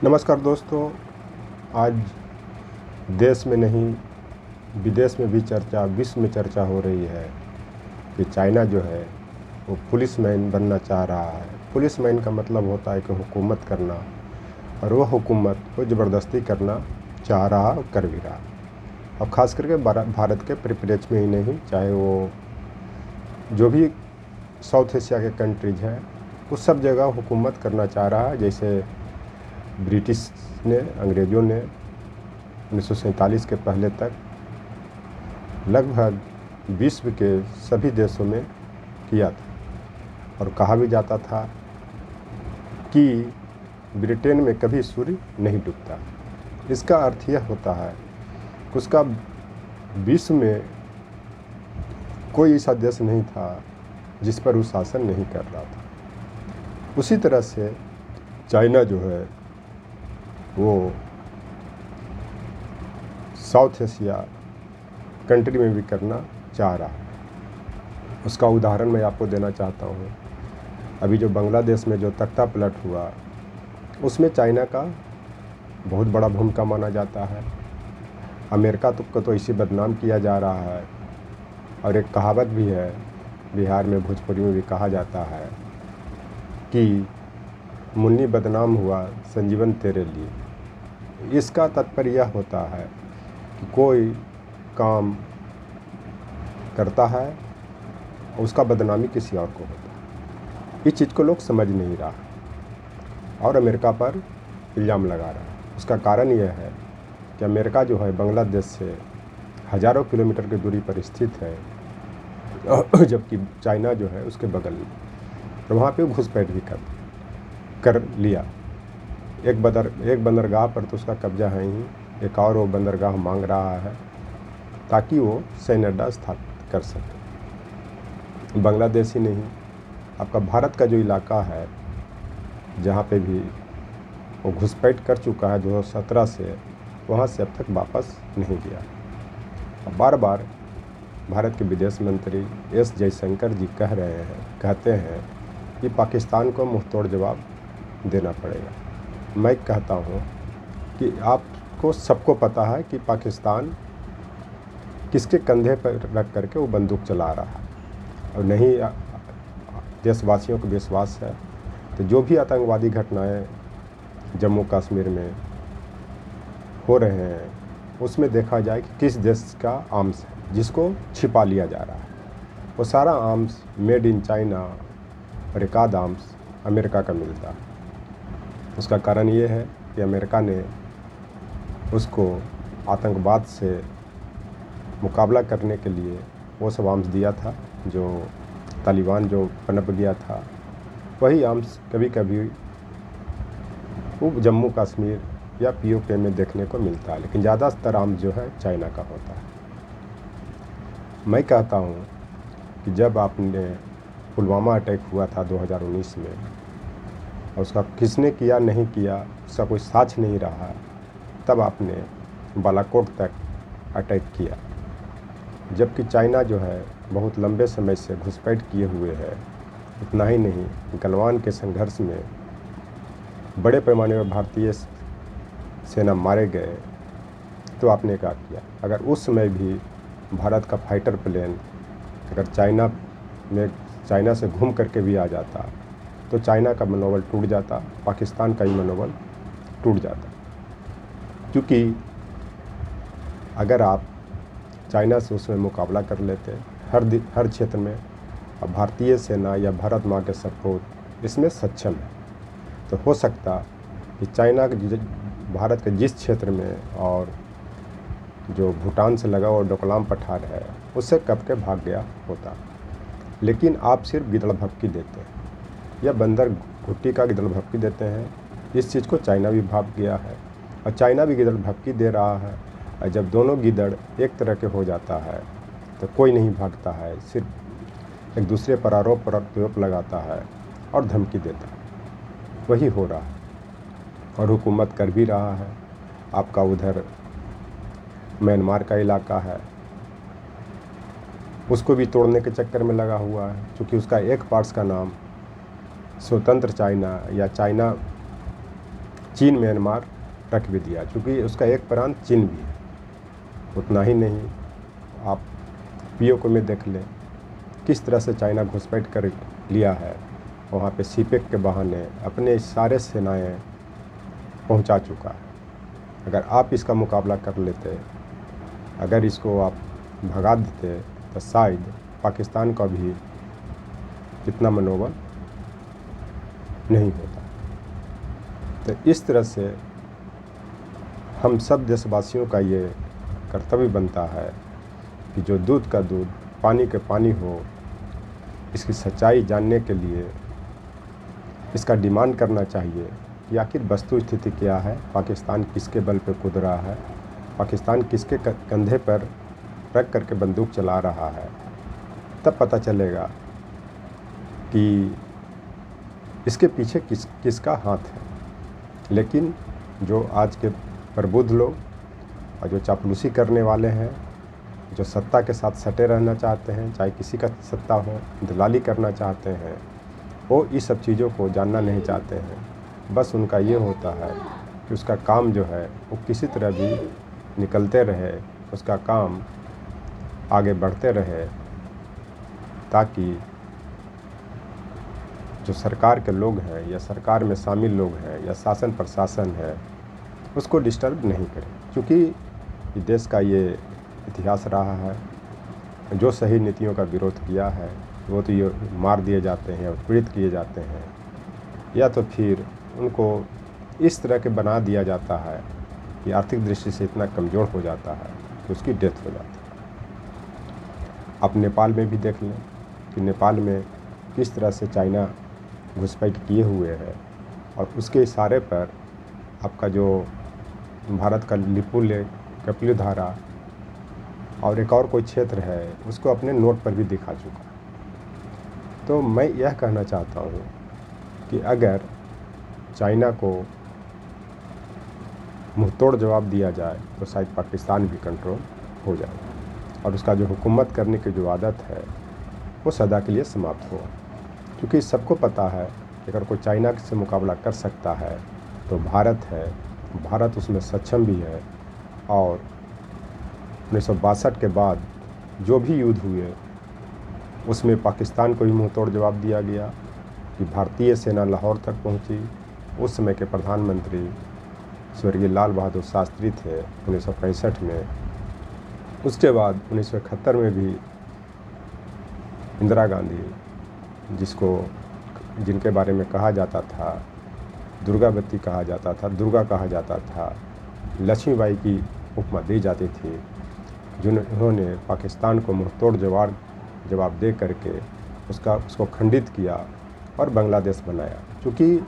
नमस्कार दोस्तों। आज देश में नहीं विदेश में भी चर्चा, विश्व में चर्चा हो रही है कि चाइना जो है वो पुलिसमैन बनना चाह रहा है। पुलिसमैन का मतलब होता है कि हुकूमत करना, और वह हुकूमत को ज़बरदस्ती करना चाह रहा और कर भी रहा। और ख़ास करके भारत के परिप्रेक्ष्य में ही नहीं, चाहे वो जो भी साउथ एशिया के कंट्रीज़ हैं उस सब जगह हुकूमत करना चाह रहा है। जैसे ब्रिटिश ने, अंग्रेज़ों ने 1947 के पहले तक लगभग विश्व के सभी देशों में किया था। और कहा भी जाता था कि ब्रिटेन में कभी सूर्य नहीं डूबता। इसका अर्थ यह होता है कि उसका विश्व में कोई ऐसा देश नहीं था जिस पर वो शासन नहीं कर रहा था। उसी तरह से चाइना जो है वो साउथ एशिया कंट्री में भी करना चाह रहा है। उसका उदाहरण मैं आपको देना चाहता हूँ। अभी जो बांग्लादेश में जो तख्ता पलट हुआ, उसमें चाइना का बहुत बड़ा भूमिका माना जाता है। अमेरिका को तो इसी बदनाम किया जा रहा है। और एक कहावत भी है, बिहार में भोजपुरी में भी कहा जाता है कि मुन्नी बदनाम हुआ संजीवन तेरे लिए। इसका तात्पर्य यह होता है कि कोई काम करता है और उसका बदनामी किसी और को होता है। इस चीज़ को लोग समझ नहीं रहा और अमेरिका पर इल्ज़ाम लगा रहा है। उसका कारण यह है कि अमेरिका जो है बांग्लादेश से हज़ारों किलोमीटर की दूरी पर स्थित है, जबकि चाइना जो है उसके बगल में, और वहाँ पे घुसपैठ भी कर लिया। एक बंदरगाह पर तो उसका कब्जा है ही, एक और वो बंदरगाह मांग रहा है ताकि वो सैन्य अड्डा स्थापित कर सके। बांग्लादेश ही नहीं, आपका भारत का जो इलाका है जहाँ पे भी वो घुसपैठ कर चुका है 2017 से, वहाँ से अब तक वापस नहीं गया। बार बार भारत के विदेश मंत्री एस जयशंकर जी कहते हैं कि पाकिस्तान को मुंहतोड़ जवाब देना पड़ेगा। मैं कहता हूँ कि आपको सबको पता है कि पाकिस्तान किसके कंधे पर रख करके वो बंदूक चला रहा है, और नहीं देशवासियों को विश्वास है तो जो भी आतंकवादी घटनाएं जम्मू कश्मीर में हो रहे हैं उसमें देखा जाए कि किस देश का आर्म्स है जिसको छिपा लिया जा रहा है। वो सारा आर्म्स मेड इन चाइना और एक आध आर्म्स अमेरिका का मिलता है। उसका कारण ये है कि अमेरिका ने उसको आतंकवाद से मुकाबला करने के लिए वो सब आर्म्स दिया था। जो तालिबान जो पनप गया था, वही आर्म्स कभी कभी वो जम्मू कश्मीर या पीओके में देखने को मिलता है, लेकिन ज़्यादातर आर्म्स जो है चाइना का होता है। मैं कहता हूँ कि जब आपने पुलवामा अटैक हुआ था 2019 में, और उसका किसने किया नहीं किया उसका कोई साक्ष्य नहीं रहा, तब आपने बालाकोट तक अटैक किया। जबकि चाइना जो है बहुत लंबे समय से घुसपैठ किए हुए है। इतना ही नहीं, गलवान के संघर्ष में बड़े पैमाने पर भारतीय सेना मारे गए, तो आपने क्या किया? अगर उस समय भी भारत का फाइटर प्लेन अगर चाइना से घूम करके भी आ जाता तो चाइना का मनोबल टूट जाता, पाकिस्तान का ही मनोबल टूट जाता। क्योंकि अगर आप चाइना से उसमें मुकाबला कर लेते हर क्षेत्र में, अब भारतीय सेना या भारत माँ के सपोर्ट इसमें सक्षम है, तो हो सकता कि चाइना के भारत के जिस क्षेत्र में और जो भूटान से लगा हुआ डोकलाम पठार है उससे कब के भाग गया होता। लेकिन आप सिर्फ गिदड़ भपकी देते हैं या बंदर घुट्टी का गिदड़ भपकी देते हैं। इस चीज़ को चाइना भी भाप गया है और चाइना भी गिदड़ भपकी दे रहा है। और जब दोनों गिदड़ एक तरह के हो जाता है तो कोई नहीं भागता है, सिर्फ एक दूसरे पर आरोप प्रत्यारोप लगाता है और धमकी देता है। वही हो रहा है और हुकूमत कर भी रहा है। आपका उधर म्यांमार का इलाका है, उसको भी तोड़ने के चक्कर में लगा हुआ है, क्योंकि उसका एक पार्ट्स का नाम स्वतंत्र चाइना या चाइना चीन म्यांमार रख भी दिया, क्योंकि उसका एक प्रांत चीन भी है। उतना ही नहीं, आप पीओके में देख लें किस तरह से चाइना घुसपैठ कर लिया है। वहाँ पे सीपेक के बहाने अपने सारे सेनाएं पहुँचा चुका है। अगर आप इसका मुकाबला कर लेते, अगर इसको आप भगा देते, तो शायद पाकिस्तान का भी इतना मनोबल नहीं होता। तो इस तरह से हम सब देशवासियों का ये कर्तव्य बनता है कि जो दूध का दूध पानी के पानी हो, इसकी सच्चाई जानने के लिए इसका डिमांड करना चाहिए कि आखिर वस्तु स्थिति क्या है, पाकिस्तान किसके बल पे कूद रहा है, पाकिस्तान किसके कंधे पर रख करके बंदूक चला रहा है। तब पता चलेगा कि इसके पीछे किसका हाथ है। लेकिन जो आज के प्रबुद्ध लोग और जो चापलूसी करने वाले हैं, जो सत्ता के साथ सटे रहना चाहते हैं, चाहे किसी का सत्ता हो, दलाली करना चाहते हैं, वो इस सब चीज़ों को जानना नहीं चाहते हैं। बस उनका ये होता है कि उसका काम जो है वो किसी तरह भी निकलते रहे, उसका काम आगे बढ़ते रहे, ताकि जो सरकार के लोग हैं या सरकार में शामिल लोग हैं या शासन प्रशासन है, उसको डिस्टर्ब नहीं करें। क्योंकि देश का ये इतिहास रहा है, जो सही नीतियों का विरोध किया है वो तो ये मार दिए जाते हैं और पीड़ित किए जाते हैं, या तो फिर उनको इस तरह के बना दिया जाता है कि आर्थिक दृष्टि से इतना कमज़ोर हो जाता है कि उसकी डेथ हो जाती है। आप नेपाल में भी देख लें कि नेपाल में किस तरह से चाइना घुसपैठ किए हुए है, और उसके इशारे पर आपका जो भारत का लिपू लेक, कपिल धारा और एक और कोई क्षेत्र है, उसको अपने नोट पर भी दिखा चुका है। तो मैं यह कहना चाहता हूँ कि अगर चाइना को मुंहतोड़ जवाब दिया जाए तो शायद पाकिस्तान भी कंट्रोल हो जाए, और उसका जो हुकूमत करने की जो आदत है वो सदा के लिए समाप्त हो। क्योंकि सबको पता है कि अगर कोई चाइना से मुकाबला कर सकता है तो भारत है, भारत उसमें सक्षम भी है। और 1962 के बाद जो भी युद्ध हुए उसमें पाकिस्तान को भी मुंहतोड़ जवाब दिया गया कि भारतीय सेना लाहौर तक पहुंची। उस समय के प्रधानमंत्री स्वर्गीय लाल बहादुर शास्त्री थे 1965 में। उसके बाद 1971 में भी इंदिरा गांधी, जिनके बारे में कहा जाता था दुर्गावती कहा जाता था, दुर्गा कहा जाता था, लक्ष्मीबाई की उपमा दी जाती थी, जिन्होंने पाकिस्तान को मुंहतोड़ जवाब दे करके उसको खंडित किया और बांग्लादेश बनाया। क्योंकि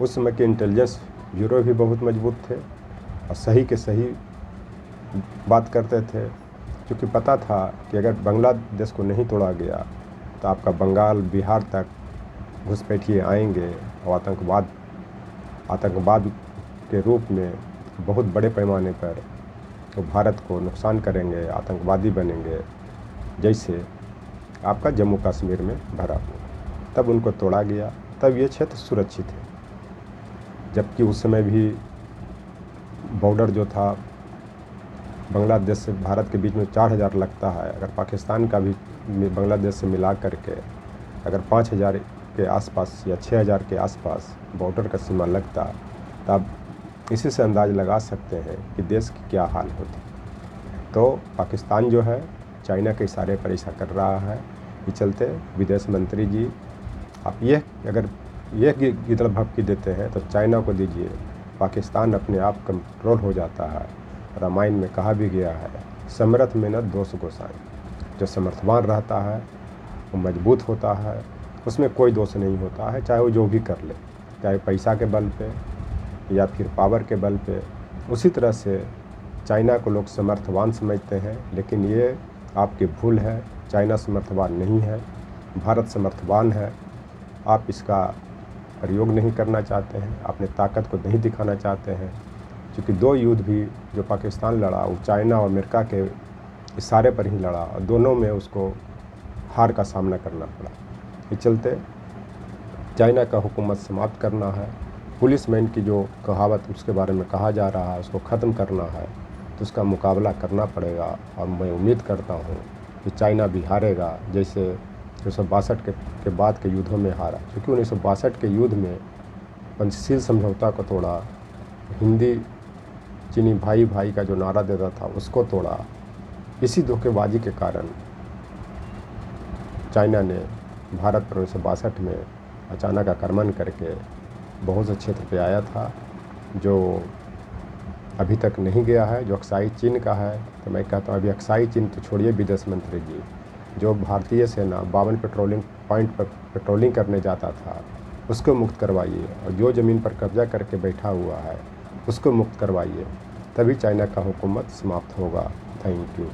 उस समय के इंटेलिजेंस ब्यूरो भी बहुत मजबूत थे और सही के सही बात करते थे, क्योंकि पता था कि अगर बांग्लादेश को नहीं तोड़ा गया तो आपका बंगाल, बिहार तक घुसपैठिए आएंगे और आतंकवाद के रूप में बहुत बड़े पैमाने पर तो भारत को नुकसान करेंगे, आतंकवादी बनेंगे, जैसे आपका जम्मू कश्मीर में भरा हुआ। तब उनको तोड़ा गया, तब ये क्षेत्र सुरक्षित है। जबकि उस समय भी बॉर्डर जो था बांग्लादेश से भारत के बीच में 4000 लगता है। अगर पाकिस्तान का भी बांग्लादेश से मिला करके अगर 5000 के आसपास या 6000 के आसपास बॉर्डर का सीमा लगता, तब इसी से अंदाज़ लगा सकते हैं कि देश की क्या हाल होती। तो पाकिस्तान जो है चाइना के इशारे पर ऐसा कर रहा है। ये चलते विदेश मंत्री जी, आप अगर ये गिदड़ भपकी देते हैं तो चाइना को दीजिए, पाकिस्तान अपने आप कंट्रोल हो जाता है। रामायण में कहा भी गया है, समर्थ में न दोष गोसाई। जो समर्थवान रहता है वो मजबूत होता है, उसमें कोई दोष नहीं होता है, चाहे वो जो भी कर ले, चाहे पैसा के बल पे या फिर पावर के बल पे। उसी तरह से चाइना को लोग समर्थवान समझते हैं, लेकिन ये आपकी भूल है। चाइना समर्थवान नहीं है, भारत समर्थवान है। आप इसका प्रयोग नहीं करना चाहते हैं, अपने ताकत को नहीं दिखाना चाहते हैं। क्योंकि 2 युद्ध भी जो पाकिस्तान लड़ा वो चाइना और अमेरिका के इशारे पर ही लड़ा, और दोनों में उसको हार का सामना करना पड़ा। इस चलते चाइना का हुकूमत समाप्त करना है पुलिसमैन की जो कहावत उसके बारे में कहा जा रहा है उसको ख़त्म करना है, तो उसका मुकाबला करना पड़ेगा। और मैं उम्मीद करता हूँ कि चाइना भी हारेगा, जैसे 1962 के बाद के युद्धों में हारा। क्योंकि 1962 के युद्ध में पंचशील समझौता को तोड़ा, हिंदी चीनी भाई भाई का जो नारा देता था उसको तोड़ा। इसी धोखेबाजी के कारण चाइना ने भारत पर 1962 में अचानक आक्रमण करके बहुत से क्षेत्र पे आया था, जो अभी तक नहीं गया है, जो अक्साई चीन का है। तो मैं कहता हूँ अभी अक्साई चीन तो छोड़िए विदेश मंत्री जी, जो भारतीय सेना 52 पेट्रोलिंग पॉइंट पर पेट्रोलिंग करने जाता था उसको मुक्त करवाइए, और जो ज़मीन पर कब्जा करके बैठा हुआ है उसको मुक्त करवाइए, तभी चाइना का हुकूमत समाप्त होगा। Thank you.